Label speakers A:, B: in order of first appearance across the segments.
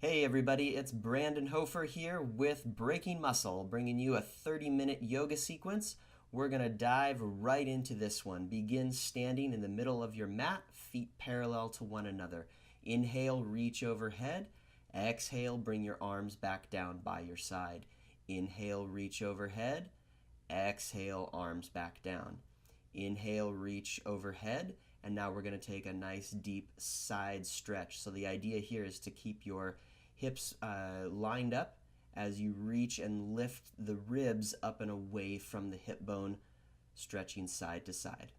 A: Hey everybody, it's Brandon Hofer here with Breaking Muscle, bringing you a 30-minute yoga sequence. We're going to dive right into this one. Begin standing in the middle of your mat, feet parallel to one another. Inhale, reach overhead. Exhale, bring your arms back down by your side. Inhale, reach overhead. Exhale, arms back down. Inhale, reach overhead. And now we're going to take a nice deep side stretch. So the idea here is to keep your hips lined up as you reach and lift the ribs up and away from the hip bone, stretching side to side.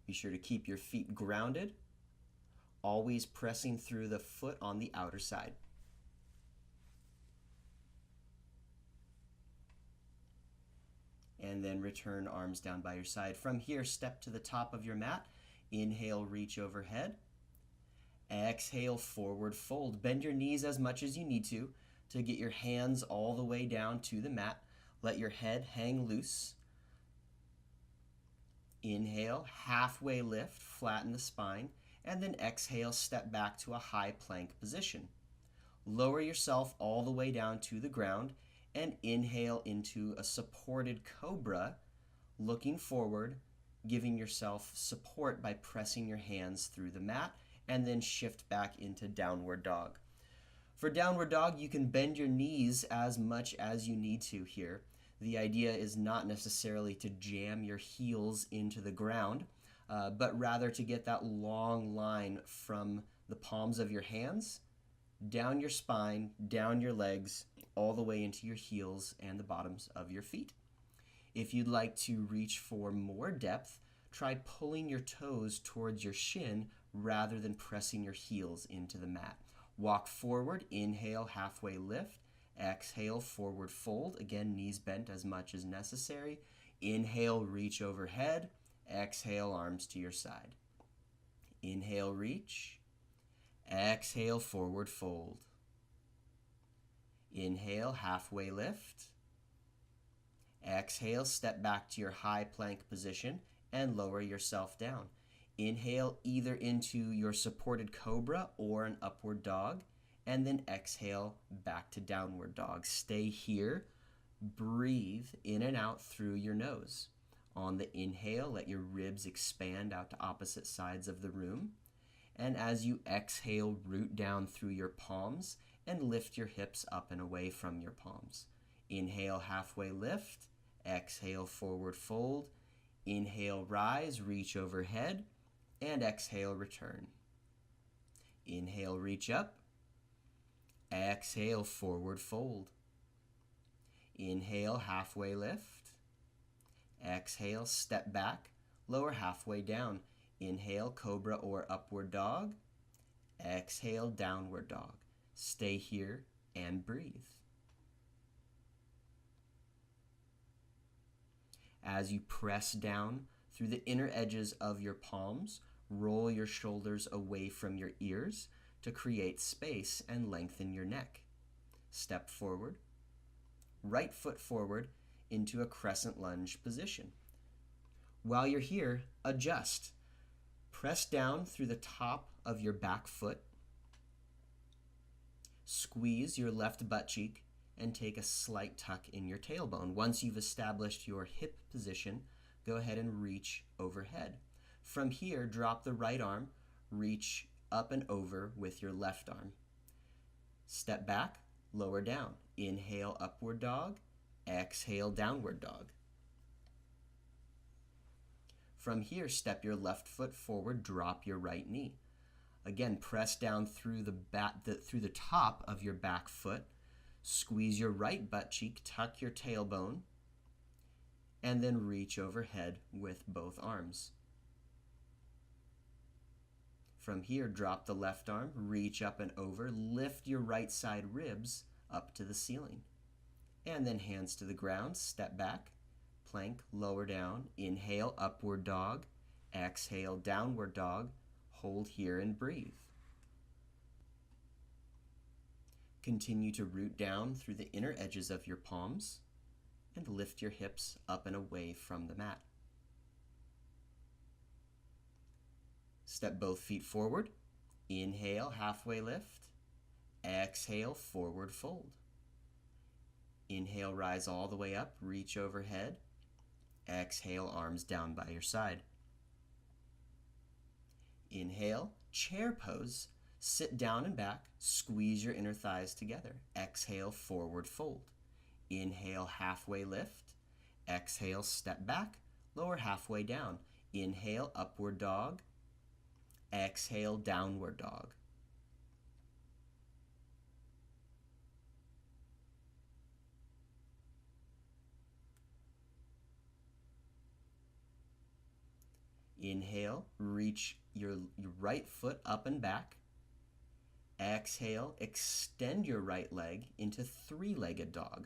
A: Be sure to keep your feet grounded, always pressing through the foot on the outer side. And then return arms down by your side. From here, step to the top of your mat. Inhale, reach overhead. Exhale, forward fold. Bend your knees as much as you need to get your hands all the way down to the mat. Let your head hang loose. Inhale, halfway lift, flatten the spine, and then exhale, step back to a high plank position. Lower yourself all the way down to the ground and inhale into a supported cobra, looking forward, giving yourself support by pressing your hands through the mat, and then shift back into downward dog. For downward dog, you can bend your knees as much as you need to here. The idea is not necessarily to jam your heels into the ground, but rather to get that long line from the palms of your hands, down your spine, down your legs, all the way into your heels and the bottoms of your feet. If you'd like to reach for more depth, try pulling your toes towards your shin rather than pressing your heels into the mat. Walk forward, inhale, halfway lift. Exhale, forward fold. Again, knees bent as much as necessary. Inhale, reach overhead. Exhale, arms to your side. Inhale, reach. Exhale, forward fold. Inhale, halfway lift. Exhale, step back to your high plank position and lower yourself down. Inhale either into your supported cobra or an upward dog, and then exhale back to downward dog. Stay here. Breathe in and out through your nose. On the inhale, let your ribs expand out to opposite sides of the room. And as you exhale, root down through your palms and lift your hips up and away from your palms. Inhale, halfway lift. Exhale, forward fold. Inhale, rise, reach overhead. And exhale, return. Inhale, reach up. Exhale, forward fold. Inhale, halfway lift. Exhale, step back, lower halfway down. Inhale, cobra or upward dog. Exhale, downward dog. Stay here and breathe. As you press down through the inner edges of your palms, roll your shoulders away from your ears to create space and lengthen your neck. Step forward, right foot forward into a crescent lunge position. While you're here, adjust. Press down through the top of your back foot. Squeeze your left butt cheek and take a slight tuck in your tailbone. Once you've established your hip position, go ahead and reach overhead. From here, drop the right arm, reach up and over with your left arm. Step back, lower down. Inhale, upward dog. Exhale, downward dog. From here, step your left foot forward, drop your right knee. Again, press down through the top of your back foot. Squeeze your right butt cheek, tuck your tailbone, and then reach overhead with both arms. From here, drop the left arm, reach up and over, lift your right side ribs up to the ceiling. And then hands to the ground, step back, plank, lower down, inhale, upward dog, exhale, downward dog, hold here and breathe. Continue to root down through the inner edges of your palms and lift your hips up and away from the mat. Step both feet forward. Inhale, halfway lift. Exhale, forward fold. Inhale, rise all the way up, reach overhead. Exhale, arms down by your side. Inhale, chair pose. Sit down and back, squeeze your inner thighs together. Exhale, forward fold. Inhale, halfway lift. Exhale, step back, lower halfway down. Inhale, upward dog. Exhale, downward dog. Inhale, reach your right foot up and back. Exhale, extend your right leg into three-legged dog.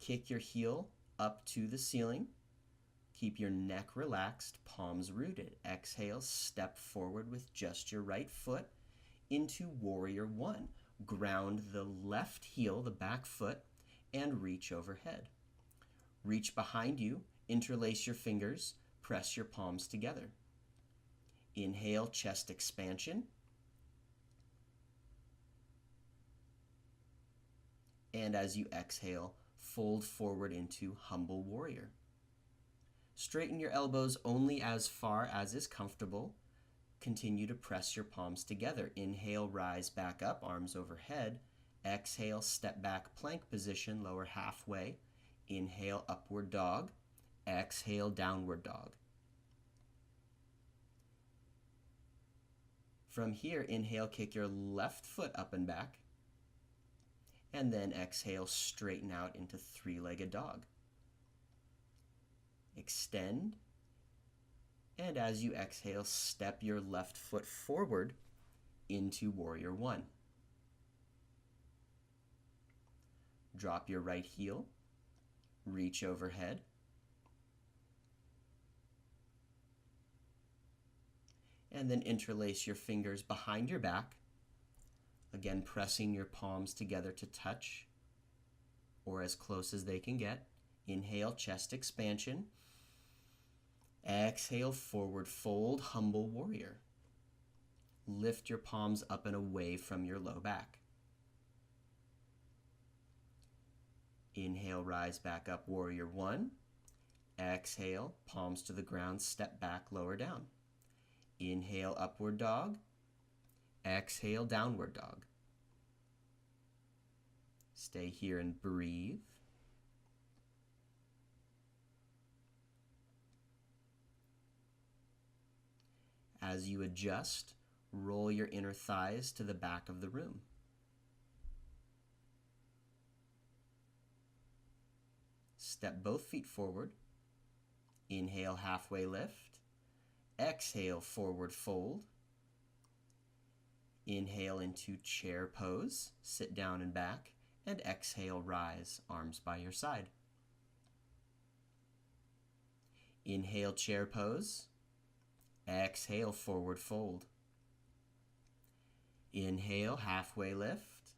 A: Kick your heel up to the ceiling. Keep your neck relaxed, palms rooted. Exhale, step forward with just your right foot into Warrior One. Ground the left heel, the back foot, and reach overhead. Reach behind you, interlace your fingers, press your palms together. Inhale, chest expansion. And as you exhale, fold forward into Humble Warrior. Straighten your elbows only as far as is comfortable. Continue to press your palms together. Inhale, rise back up, arms overhead. Exhale, step back, plank position, lower halfway. Inhale, upward dog. Exhale, downward dog. From here, inhale, kick your left foot up and back. And then exhale, straighten out into three-legged dog. Extend. And as you exhale, step your left foot forward into Warrior One. Drop your right heel. Reach overhead. And then interlace your fingers behind your back. Again, pressing your palms together to touch or as close as they can get. Inhale, chest expansion. Exhale, forward fold, Humble Warrior. Lift your palms up and away from your low back. Inhale, rise back up, Warrior One. Exhale, palms to the ground, step back, lower down. Inhale, upward dog. Exhale, downward dog. Stay here and breathe. As you adjust, roll your inner thighs to the back of the room. Step both feet forward. Inhale, halfway lift. Exhale, forward fold. Inhale into chair pose, sit down and back, and exhale, rise, arms by your side. Inhale, chair pose. Exhale, forward fold. Inhale, halfway lift.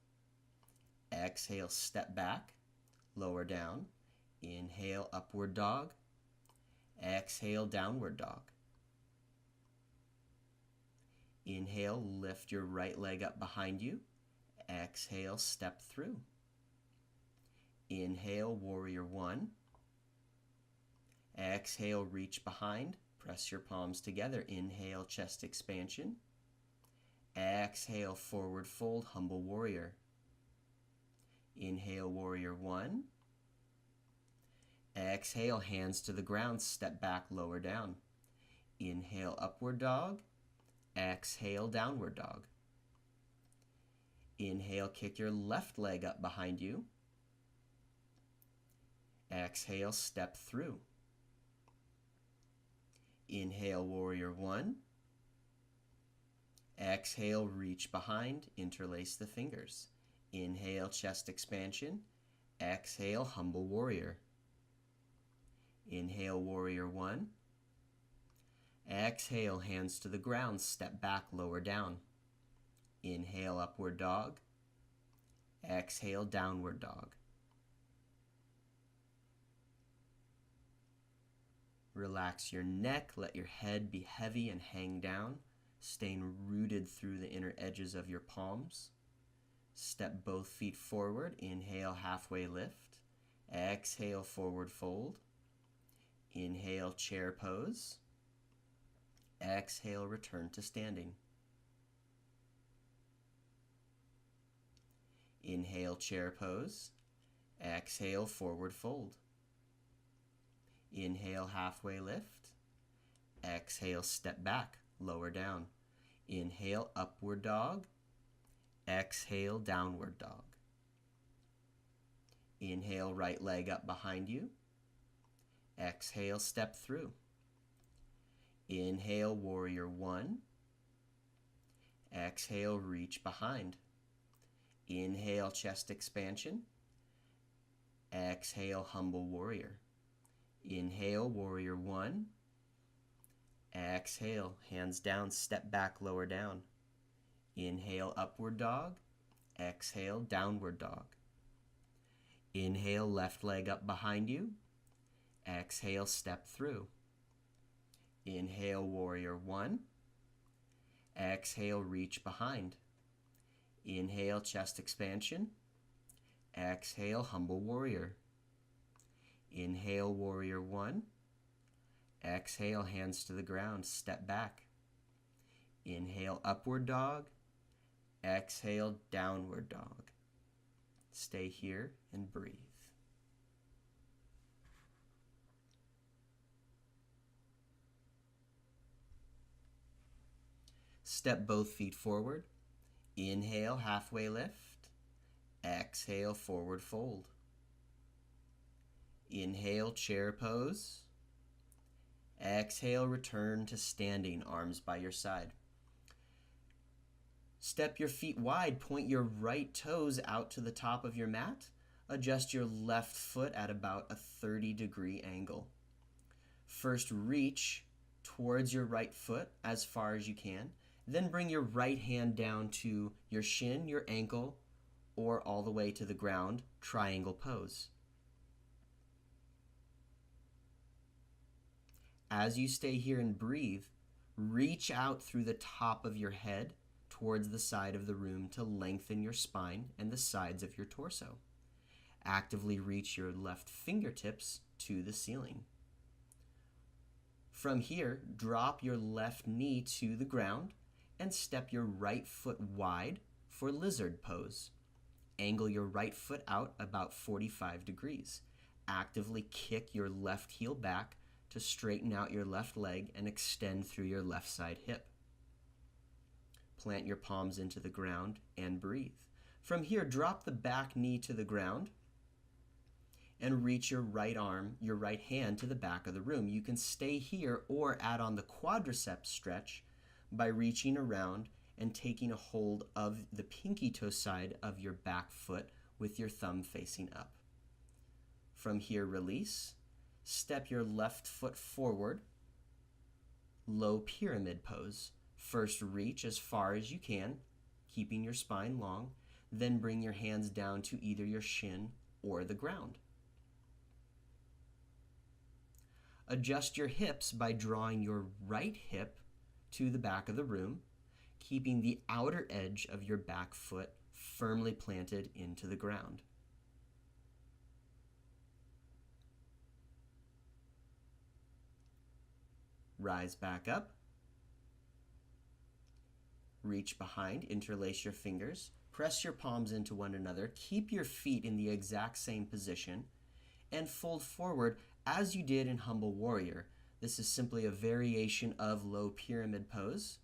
A: Exhale, step back, lower down. Inhale, upward dog. Exhale, downward dog. Inhale, lift your right leg up behind you. Exhale, step through. Inhale, Warrior One. Exhale, reach behind. Press your palms together. Inhale, chest expansion. Exhale, forward fold, Humble Warrior. Inhale, Warrior One. Exhale, hands to the ground, step back, lower down. Inhale, upward dog. Exhale, downward dog. Inhale, kick your left leg up behind you. Exhale, step through. Inhale, Warrior One. Exhale, reach behind, interlace the fingers. Inhale, chest expansion. Exhale, Humble Warrior. Inhale, Warrior One. Exhale, hands to the ground, step back, lower down. Inhale, upward dog. Exhale, downward dog. Relax your neck, let your head be heavy and hang down, staying rooted through the inner edges of your palms. Step both feet forward, inhale, halfway lift. Exhale, forward fold. Inhale, chair pose. Exhale, return to standing. Inhale, chair pose. Exhale, forward fold. Inhale, halfway lift. Exhale, step back, lower down. Inhale, upward dog. Exhale, downward dog. Inhale, right leg up behind you. Exhale, step through. Inhale, warrior one. Exhale, reach behind. Inhale, chest expansion. Exhale, humble warrior. Inhale, warrior one. Exhale, hands down, step back, lower down. Inhale, upward dog. Exhale, downward dog. Inhale, left leg up behind you. Exhale, step through. Inhale, warrior one. Exhale, reach behind. Inhale, chest expansion. Exhale, humble warrior. Inhale, warrior one. Exhale, hands to the ground, step back. Inhale, upward dog. Exhale, downward dog. Stay here and breathe. Step both feet forward. Inhale, halfway lift. Exhale, forward fold. Inhale, chair pose. Exhale, return to standing, arms by your side. Step your feet wide, point your right toes out to the top of your mat. Adjust your left foot at about a 30-degree angle. First, reach towards your right foot as far as you can. Then bring your right hand down to your shin, your ankle, or all the way to the ground, triangle pose. As you stay here and breathe, reach out through the top of your head towards the side of the room to lengthen your spine and the sides of your torso. Actively reach your left fingertips to the ceiling. From here, drop your left knee to the ground and step your right foot wide for lizard pose. Angle your right foot out about 45 degrees. Actively kick your left heel back to straighten out your left leg and extend through your left side hip. Plant your palms into the ground and breathe. From here, drop the back knee to the ground and reach your right arm, your right hand to the back of the room. You can stay here or add on the quadriceps stretch by reaching around and taking a hold of the pinky toe side of your back foot with your thumb facing up. From here, release. Step your left foot forward, low pyramid pose. First, reach as far as you can, keeping your spine long. Then bring your hands down to either your shin or the ground. Adjust your hips by drawing your right hip to the back of the room, keeping the outer edge of your back foot firmly planted into the ground. Rise back up. Reach behind, interlace your fingers, press your palms into one another, keep your feet in the exact same position, and fold forward as you did in Humble Warrior. This is simply a variation of low pyramid pose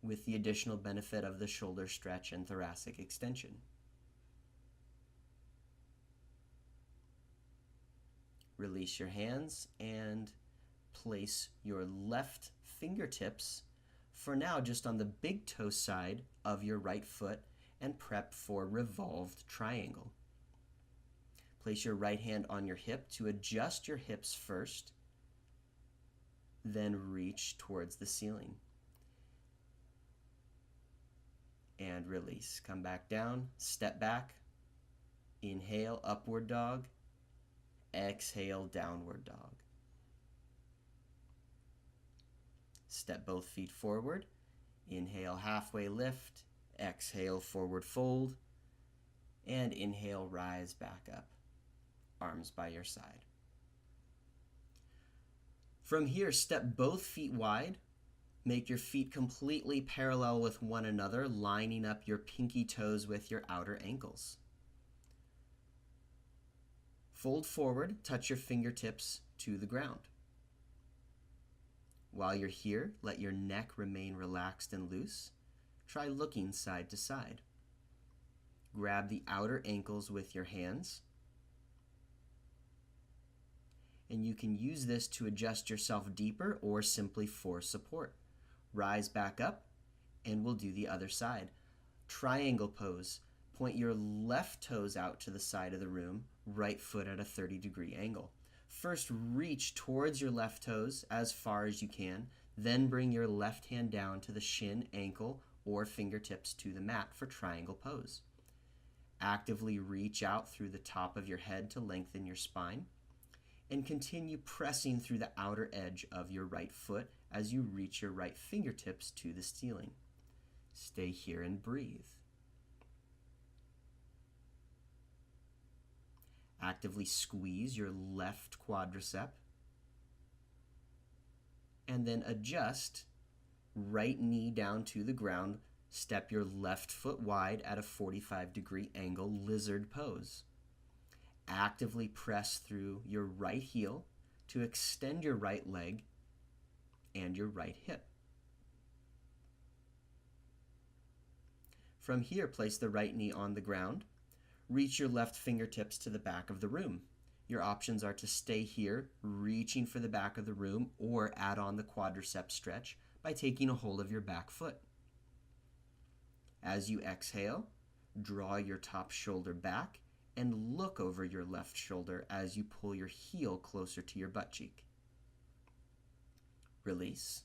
A: with the additional benefit of the shoulder stretch and thoracic extension. Release your hands and place your left fingertips for now just on the big toe side of your right foot and prep for revolved triangle. Place your right hand on your hip to adjust your hips first, then reach towards the ceiling. And release. Come back down, step back, inhale, upward dog, exhale, downward dog. Step both feet forward. Inhale, halfway lift. Exhale, forward fold. And inhale, rise back up. Arms by your side. From here, step both feet wide. Make your feet completely parallel with one another, lining up your pinky toes with your outer ankles. Fold forward, touch your fingertips to the ground. While you're here, let your neck remain relaxed and loose. Try looking side to side. Grab the outer ankles with your hands. And you can use this to adjust yourself deeper or simply for support. Rise back up, and we'll do the other side. Triangle pose. Point your left toes out to the side of the room, right foot at a 30-degree angle. First, reach towards your left toes as far as you can, then bring your left hand down to the shin, ankle, or fingertips to the mat for triangle pose. Actively reach out through the top of your head to lengthen your spine, and continue pressing through the outer edge of your right foot as you reach your right fingertips to the ceiling. Stay here and breathe. Actively squeeze your left quadricep, and then adjust right knee down to the ground. Step your left foot wide at a 45-degree angle, lizard pose. Actively press through your right heel to extend your right leg and your right hip. From here, place the right knee on the ground. Reach your left fingertips to the back of the room. Your options are to stay here, reaching for the back of the room, or add on the quadricep stretch by taking a hold of your back foot. As you exhale, draw your top shoulder back and look over your left shoulder as you pull your heel closer to your butt cheek. Release,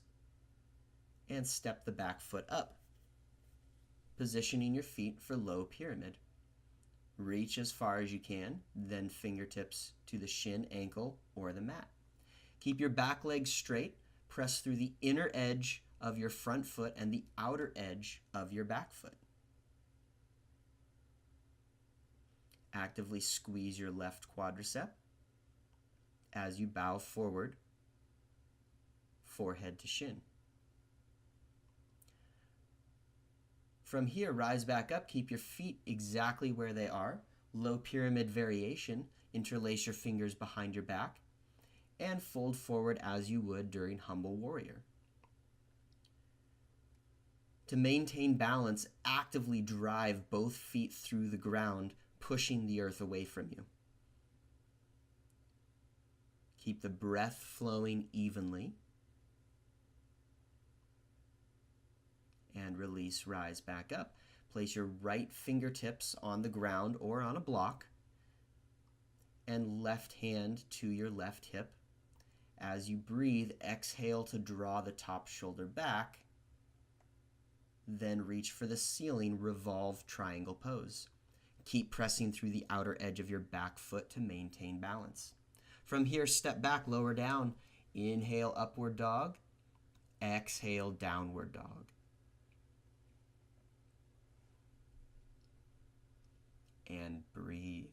A: and step the back foot up, positioning your feet for low pyramid. Reach as far as you can, then fingertips to the shin, ankle, or the mat. Keep your back leg straight. Press through the inner edge of your front foot and the outer edge of your back foot. Actively squeeze your left quadricep as you bow forward, forehead to shin. From here, rise back up. Keep your feet exactly where they are. Low pyramid variation. Interlace your fingers behind your back and fold forward as you would during Humble Warrior. To maintain balance, actively drive both feet through the ground, pushing the earth away from you. Keep the breath flowing evenly. And release, rise back up. Place your right fingertips on the ground or on a block and left hand to your left hip. As you breathe, exhale to draw the top shoulder back. Then reach for the ceiling, revolve triangle pose. Keep pressing through the outer edge of your back foot to maintain balance. From here, step back, lower down. Inhale, upward dog. Exhale, downward dog. And breathe.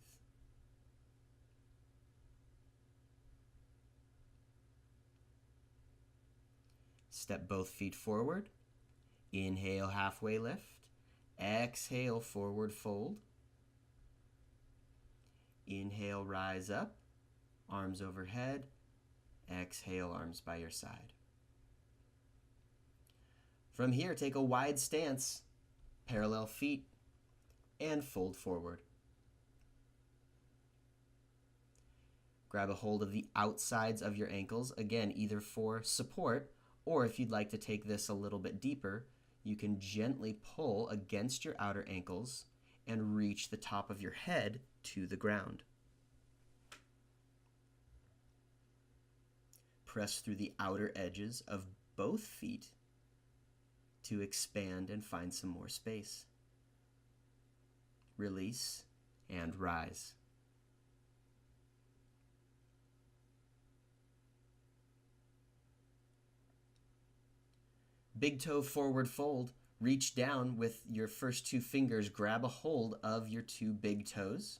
A: Step both feet forward. Inhale, halfway lift. Exhale, forward fold. Inhale, rise up. Arms overhead. Exhale, arms by your side. From here, take a wide stance, parallel feet, and fold forward. Grab a hold of the outsides of your ankles, again, either for support, or if you'd like to take this a little bit deeper, you can gently pull against your outer ankles and reach the top of your head to the ground. Press through the outer edges of both feet to expand and find some more space. Release and rise. Big toe forward fold. Reach down with your first two fingers, grab a hold of your two big toes,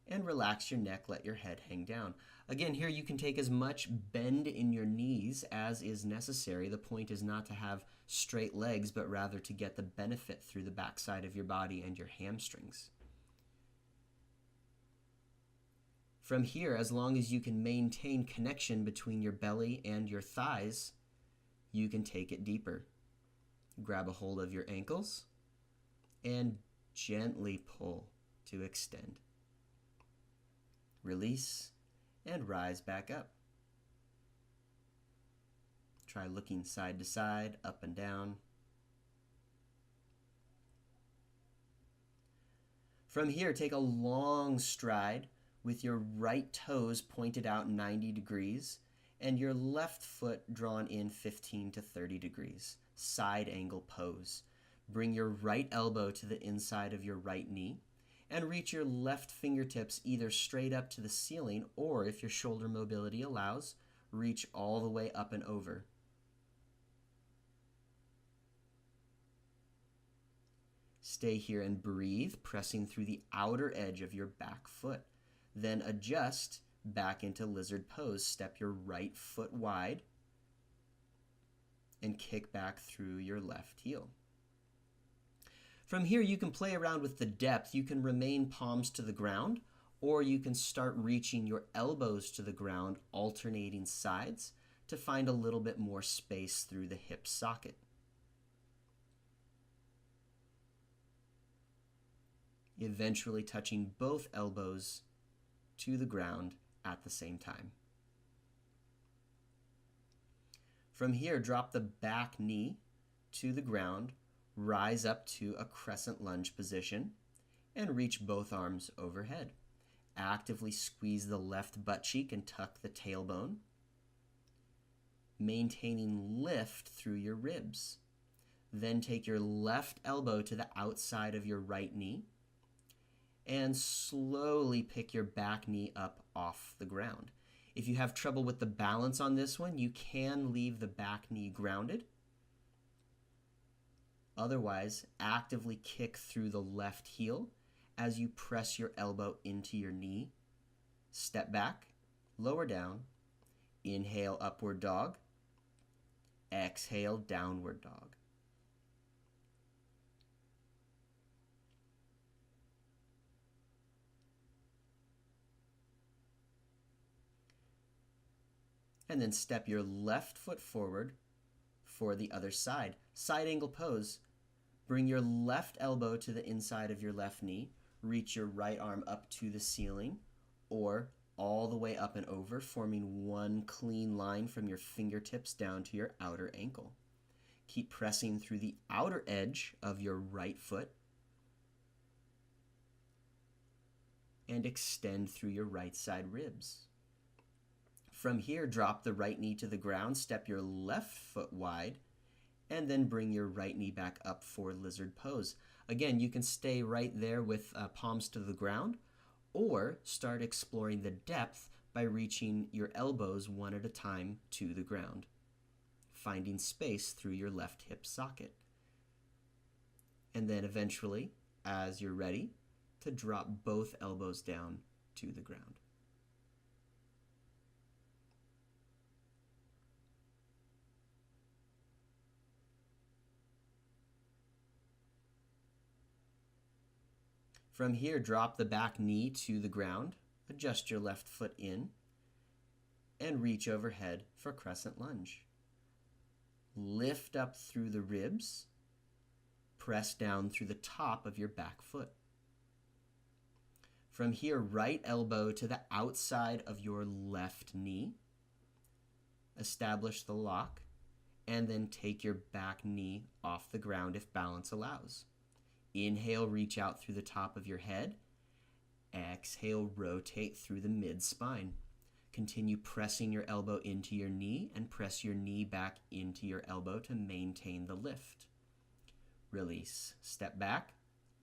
A: and relax your neck, let your head hang down. Again, here you can take as much bend in your knees as is necessary. The point is not to have straight legs, but rather to get the benefit through the backside of your body and your hamstrings. From here, as long as you can maintain connection between your belly and your thighs, you can take it deeper. Grab a hold of your ankles and gently pull to extend. Release and rise back up. Try looking side to side, up and down. From here, take a long stride with your right toes pointed out 90 degrees and your left foot drawn in 15 to 30 degrees. Side angle pose. Bring your right elbow to the inside of your right knee and reach your left fingertips either straight up to the ceiling or, if your shoulder mobility allows, reach all the way up and over. Stay here and breathe, pressing through the outer edge of your back foot. Then adjust back into lizard pose. Step your right foot wide and kick back through your left heel. From here, you can play around with the depth. You can remain palms to the ground, or you can start reaching your elbows to the ground, alternating sides to find a little bit more space through the hip socket. Eventually touching both elbows to the ground at the same time. From here, drop the back knee to the ground, rise up to a crescent lunge position, and reach both arms overhead. Actively squeeze the left butt cheek and tuck the tailbone, maintaining lift through your ribs. Then take your left elbow to the outside of your right knee and slowly pick your back knee up off the ground. If you have trouble with the balance on this one, you can leave the back knee grounded. Otherwise, actively kick through the left heel as you press your elbow into your knee. Step back, lower down, inhale, upward dog, exhale, downward dog. And then step your left foot forward for the other side. Side angle pose. Bring your left elbow to the inside of your left knee. Reach your right arm up to the ceiling or all the way up and over, forming one clean line from your fingertips down to your outer ankle. Keep pressing through the outer edge of your right foot and extend through your right side ribs. From here, drop the right knee to the ground, step your left foot wide, and then bring your right knee back up for lizard pose. Again, you can stay right there with palms to the ground, or start exploring the depth by reaching your elbows one at a time to the ground, finding space through your left hip socket. And then eventually, as you're ready, to drop both elbows down to the ground. From here, drop the back knee to the ground, adjust your left foot in, and reach overhead for crescent lunge. Lift up through the ribs, press down through the top of your back foot. From here, right elbow to the outside of your left knee, establish the lock, and then take your back knee off the ground if balance allows. Inhale, reach out through the top of your head. Exhale, rotate through the mid-spine. Continue pressing your elbow into your knee and press your knee back into your elbow to maintain the lift. Release. Step back,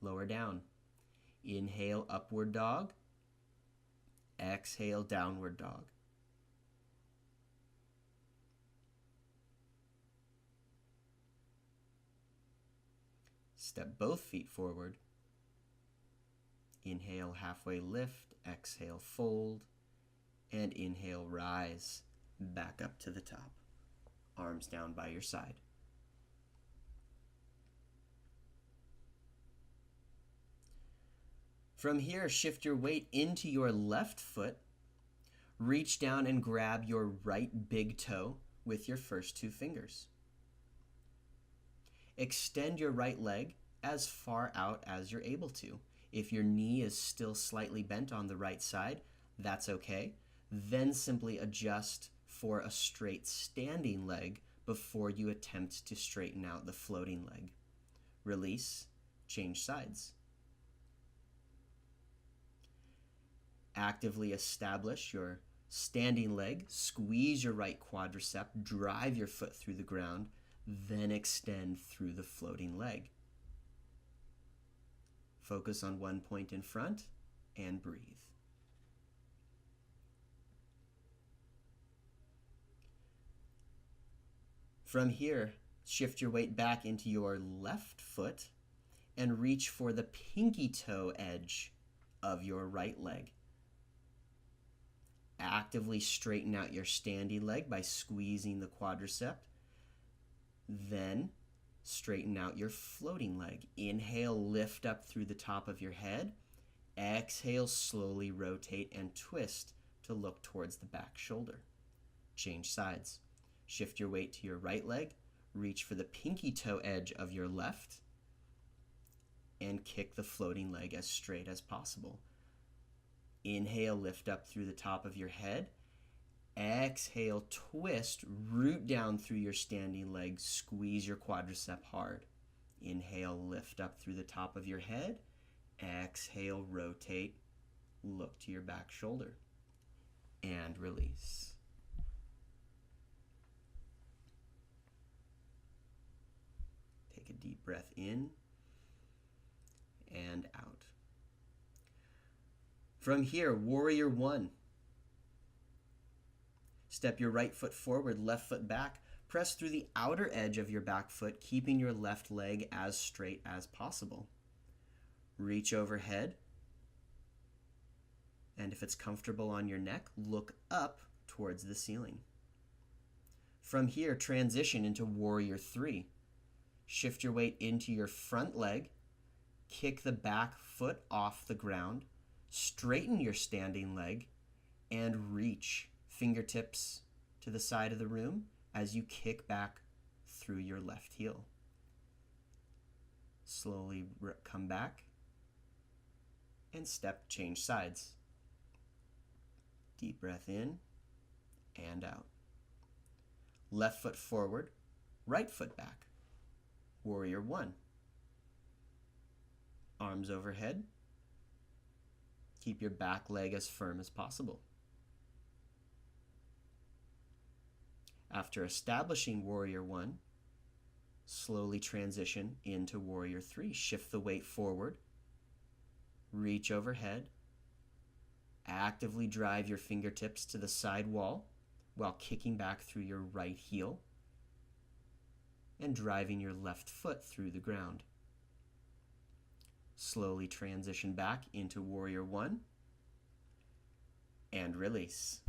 A: lower down. Inhale, upward dog. Exhale, downward dog. Step both feet forward. Inhale, halfway lift. Exhale, fold. And inhale, rise back up to the top. Arms down by your side. From here, shift your weight into your left foot. Reach down and grab your right big toe with your first two fingers. Extend your right leg as far out as you're able to. If your knee is still slightly bent on the right side, that's okay. Then simply adjust for a straight standing leg before you attempt to straighten out the floating leg. Release, change sides. Actively establish your standing leg, squeeze your right quadricep, drive your foot through the ground, then extend through the floating leg. Focus on one point in front and breathe. From here, shift your weight back into your left foot and reach for the pinky toe edge of your right leg. Actively straighten out your standing leg by squeezing the quadricep. Then straighten out your floating leg. Inhale, lift up through the top of your head. Exhale, slowly rotate and twist to look towards the back shoulder. Change sides. Shift your weight to your right leg. Reach for the pinky toe edge of your left. And kick the floating leg as straight as possible. Inhale, lift up through the top of your head. Exhale, twist, root down through your standing leg, squeeze your quadricep hard. Inhale, lift up through the top of your head. Exhale, rotate, look to your back shoulder, and release. Take a deep breath in and out. From here, warrior one. Step your right foot forward, left foot back. Press through the outer edge of your back foot, keeping your left leg as straight as possible. Reach overhead. And if it's comfortable on your neck, look up towards the ceiling. From here, transition into warrior three. Shift your weight into your front leg. Kick the back foot off the ground. Straighten your standing leg and reach fingertips to the side of the room as you kick back through your left heel. Slowly come back and change sides. Deep breath in and out. Left foot forward, right foot back. Warrior one. Arms overhead. Keep your back leg as firm as possible. After establishing warrior one, slowly transition into warrior three. Shift the weight forward. Reach overhead. Actively drive your fingertips to the side wall while kicking back through your right heel and driving your left foot through the ground. Slowly transition back into warrior one and release.